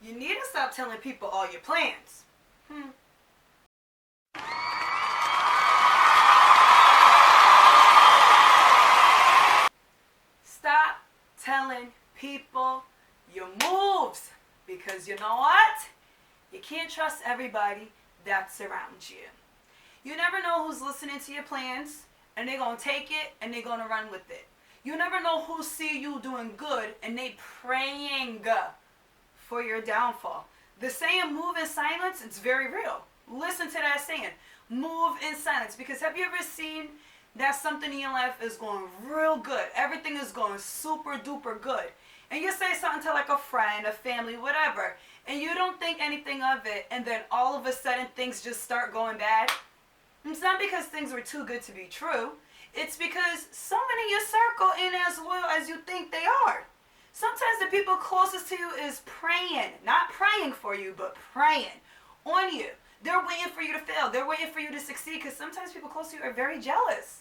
You need to stop telling people all your plans. Stop telling people your moves. Because you know what? You can't trust everybody that's around you. You never know who's listening to your plans, and they're going to take it, and they're going to run with it. You never know who see you doing good, and they praying for your downfall. The saying, move in silence, it's very real. Listen to that saying, move in silence. Because have you ever seen that something in your life is going real good? Everything is going super duper good. And you say something to like a friend, a family, whatever, and you don't think anything of it, and then all of a sudden things just start going bad. It's not because things were too good to be true. It's because someone in your circle ain't as loyal as you think they are. Sometimes the people closest to you is praying, not praying for you, but praying on you. They're waiting for you to fail. They're waiting for you to succeed, because sometimes people close to you are very jealous.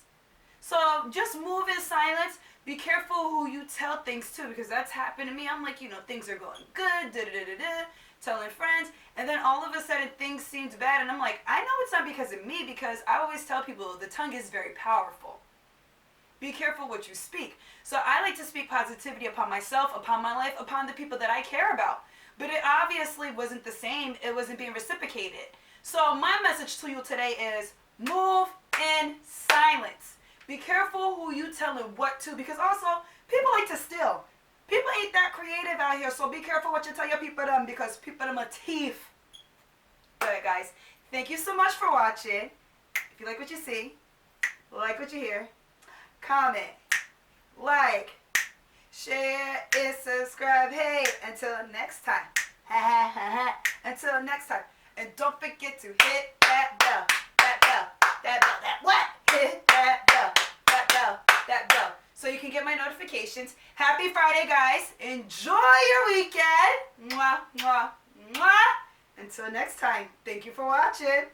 So just move in silence. Be careful who you tell things to, because that's happened to me. I'm like, things are going good, telling friends, and then all of a sudden things seemed bad, and I'm like, I know it's not because of me, because I always tell people the tongue is very powerful. Be careful what you speak. So I like to speak positivity upon myself, upon my life, upon the people that I care about. But it obviously wasn't the same. It wasn't being reciprocated. So my message to you today is move in silence. Be careful who you telling what to, because also people like to steal. People ain't that creative out here, so be careful what you tell your people them, because people them are thief. Alright guys, thank you so much for watching. If you like what you see, like what you hear, comment, like, share, and subscribe. Hey, until next time. Until next time. And don't forget to hit that bell. That what? Hit that bell. That bell. So you can get my notifications. Happy Friday, guys. Enjoy your weekend. Mwah, mwah, mwah. Until next time, thank you for watching.